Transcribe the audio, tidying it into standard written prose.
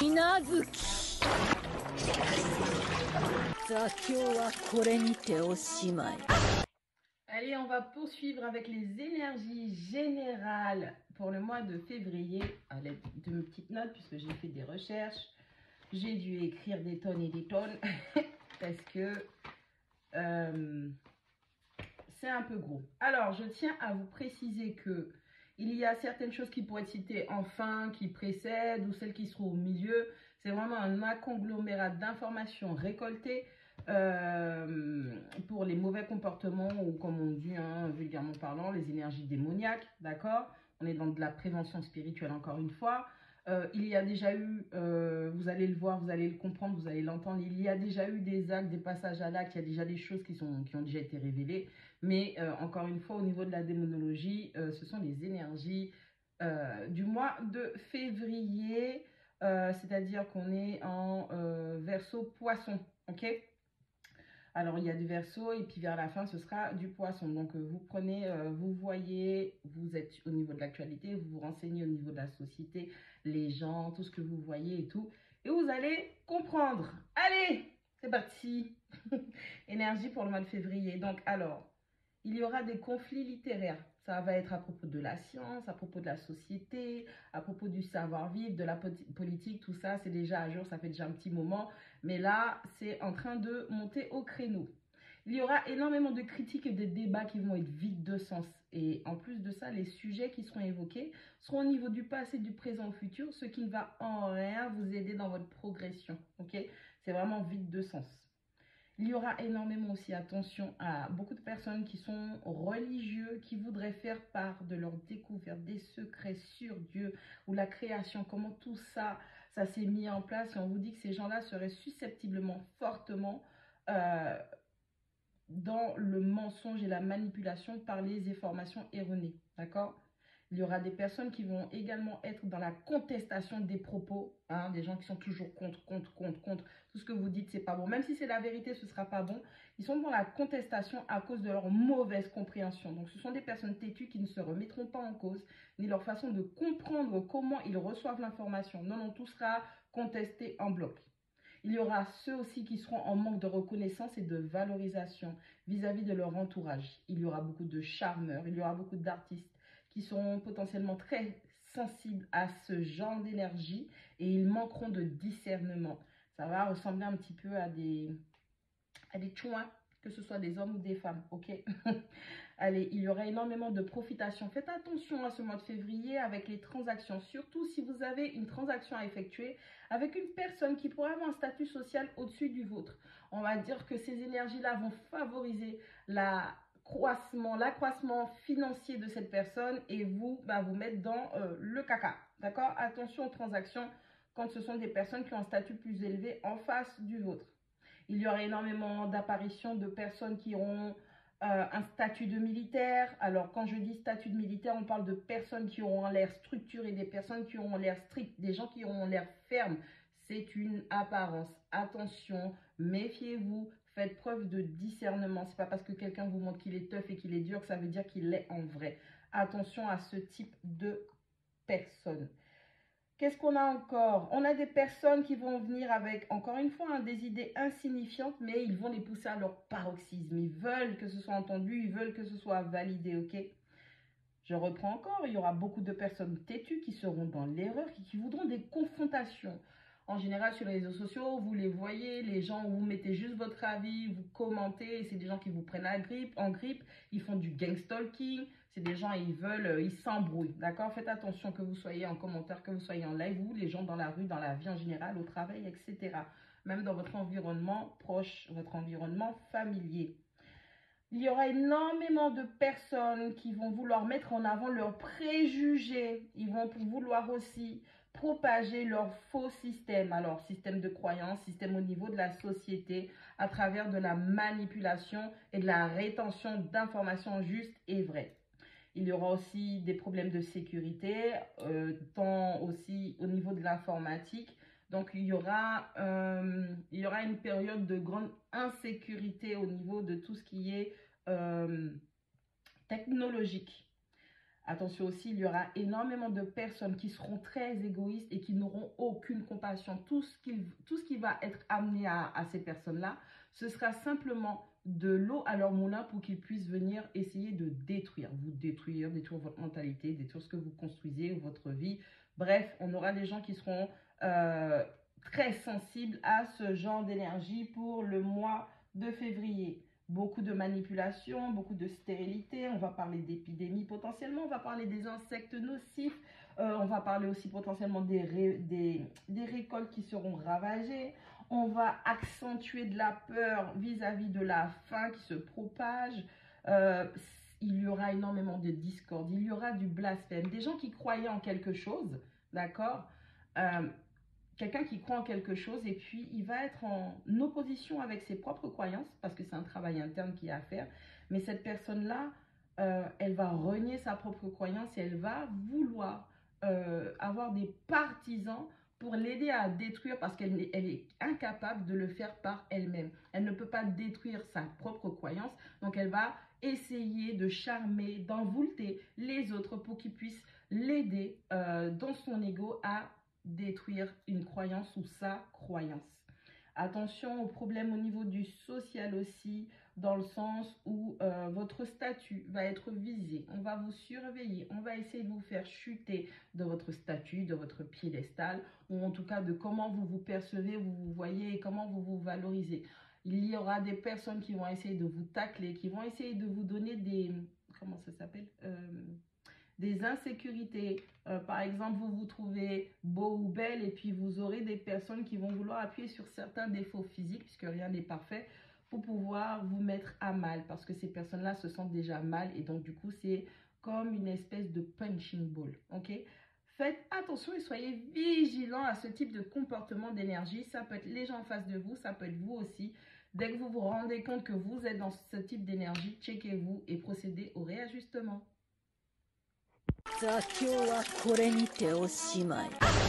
Inazuki. 座興はこれにておしまい。 Allez, on va poursuivre avec les énergies générales pour le mois de février à l'aide de mes petites notes puisque j'ai fait des recherches. J'ai dû écrire des tonnes et des tonnes parce que c'est un peu gros. Alors, je tiens à vous préciser que il y a certaines choses qui pourraient être citées en fin, qui précèdent ou celles qui seront au milieu. C'est vraiment un conglomérat d'informations récoltées pour les mauvais comportements ou comme on dit vulgairement parlant, les énergies démoniaques, d'accord? On est dans de la prévention spirituelle encore une fois. Il y a déjà eu, vous allez le voir, vous allez le comprendre, vous allez l'entendre, il y a déjà eu des actes, des passages à l'acte, il y a déjà des choses qui ont déjà été révélées. Mais encore une fois, au niveau de la démonologie, ce sont les énergies du mois de février, c'est-à-dire qu'on est en Verseau poisson, ok? Alors, il y a du Verseau et puis vers la fin, ce sera du Poisson. Donc, vous prenez, vous voyez, vous êtes au niveau de l'actualité, vous vous renseignez au niveau de la société, les gens, tout ce que vous voyez et tout. Et vous allez comprendre. Allez, c'est parti. Énergie pour le mois de février. Donc, alors, il y aura des conflits littéraires. Ça va être à propos de la science, à propos de la société, à propos du savoir-vivre, de la politique, tout ça, c'est déjà à jour, ça fait déjà un petit moment. Mais là, c'est en train de monter au créneau. Il y aura énormément de critiques et de débats qui vont être vides de sens. Et en plus de ça, les sujets qui seront évoqués seront au niveau du passé, du présent, au futur, ce qui ne va en rien vous aider dans votre progression. Ok? C'est vraiment vide de sens. Il y aura énormément aussi, attention, à beaucoup de personnes qui sont religieux, qui voudraient faire part de leur découverte, des secrets sur Dieu ou la création, comment tout ça, ça s'est mis en place. Et on vous dit que ces gens-là seraient susceptiblement, fortement dans le mensonge et la manipulation par les informations erronées, d'accord? Il y aura des personnes qui vont également être dans la contestation des propos, des gens qui sont toujours contre. Tout ce que vous dites, c'est pas bon. Même si c'est la vérité, ce sera pas bon. Ils sont dans la contestation à cause de leur mauvaise compréhension. Donc, ce sont des personnes têtues qui ne se remettront pas en cause, ni leur façon de comprendre comment ils reçoivent l'information. Non, non, tout sera contesté en bloc. Il y aura ceux aussi qui seront en manque de reconnaissance et de valorisation vis-à-vis de leur entourage. Il y aura beaucoup de charmeurs, il y aura beaucoup d'artistes qui seront potentiellement très sensibles à ce genre d'énergie et ils manqueront de discernement. Ça va ressembler un petit peu à des chouins, que ce soit des hommes ou des femmes, ok? Allez, il y aura énormément de profitation. Faites attention à ce mois de février avec les transactions, surtout si vous avez une transaction à effectuer avec une personne qui pourrait avoir un statut social au-dessus du vôtre. On va dire que ces énergies-là vont favoriser l'accroissement financier de cette personne et vous mettre dans le caca. D'accord? Attention aux transactions quand ce sont des personnes qui ont un statut plus élevé en face du vôtre. Il y aura énormément d'apparitions de personnes qui auront un statut de militaire. Alors, quand je dis statut de militaire, on parle de personnes qui auront l'air structurées, des personnes qui auront l'air strictes, des gens qui auront l'air fermes. C'est une apparence. Attention, méfiez-vous. Faites preuve de discernement. C'est pas parce que quelqu'un vous montre qu'il est tough et qu'il est dur que ça veut dire qu'il l'est en vrai. Attention à ce type de personnes. Qu'est-ce qu'on a encore? On a des personnes qui vont venir avec, encore une fois, des idées insignifiantes, mais ils vont les pousser à leur paroxysme. Ils veulent que ce soit entendu, ils veulent que ce soit validé, ok? Je reprends encore, il y aura beaucoup de personnes têtues qui seront dans l'erreur, qui voudront des confrontations. En général, sur les réseaux sociaux, vous les voyez, les gens, vous mettez juste votre avis, vous commentez, c'est des gens qui vous prennent en grippe, ils font du gang stalking, c'est des gens, ils s'embrouillent, d'accord? Faites attention que vous soyez en commentaire, que vous soyez en live, vous, les gens dans la rue, dans la vie en général, au travail, etc. Même dans votre environnement proche, votre environnement familier. Il y aura énormément de personnes qui vont vouloir mettre en avant leurs préjugés. Ils vont vouloir aussi propager leur faux système. Alors, système de croyance, système au niveau de la société, à travers de la manipulation et de la rétention d'informations justes et vraies. Il y aura aussi des problèmes de sécurité, tant aussi au niveau de l'informatique. Donc, il y aura une période de grande insécurité au niveau de tout ce qui est technologique. Attention aussi, il y aura énormément de personnes qui seront très égoïstes et qui n'auront aucune compassion. Tout ce qui va être amené à ces personnes-là, ce sera simplement de l'eau à leur moulin pour qu'ils puissent venir essayer de détruire, détruire votre mentalité, détruire ce que vous construisez, votre vie. Bref, on aura des gens qui seront très sensibles à ce genre d'énergie pour le mois de février. Beaucoup de manipulation, beaucoup de stérilité, on va parler d'épidémies potentiellement, on va parler des insectes nocifs, on va parler aussi potentiellement des récoltes qui seront ravagées, on va accentuer de la peur vis-à-vis de la faim qui se propage, il y aura énormément de discorde, il y aura du blasphème, des gens qui croyaient en quelque chose, d'accord, quelqu'un qui croit en quelque chose et puis il va être en opposition avec ses propres croyances parce que c'est un travail interne qu'il y a à faire. Mais cette personne-là, elle va renier sa propre croyance et elle va vouloir avoir des partisans pour l'aider à détruire parce qu'elle est incapable de le faire par elle-même. Elle ne peut pas détruire sa propre croyance, donc elle va essayer de charmer, d'envoûter les autres pour qu'ils puissent l'aider dans son ego à détruire une croyance ou sa croyance. Attention aux problèmes au niveau du social aussi, dans le sens où votre statut va être visé. On va vous surveiller, on va essayer de vous faire chuter de votre statut, de votre piédestal, ou en tout cas de comment vous vous percevez, vous vous voyez et comment vous vous valorisez. Il y aura des personnes qui vont essayer de vous tacler, qui vont essayer de vous donner des... Comment ça s'appelle des insécurités. Par exemple, vous vous trouvez beau ou belle et puis vous aurez des personnes qui vont vouloir appuyer sur certains défauts physiques, puisque rien n'est parfait, pour pouvoir vous mettre à mal, parce que ces personnes-là se sentent déjà mal et donc du coup, c'est comme une espèce de punching ball, ok? Faites attention et soyez vigilants à ce type de comportement d'énergie. Ça peut être les gens en face de vous, ça peut être vous aussi. Dès que vous vous rendez compte que vous êtes dans ce type d'énergie, checkez-vous et procédez au réajustement. 座標はこれにておしまい。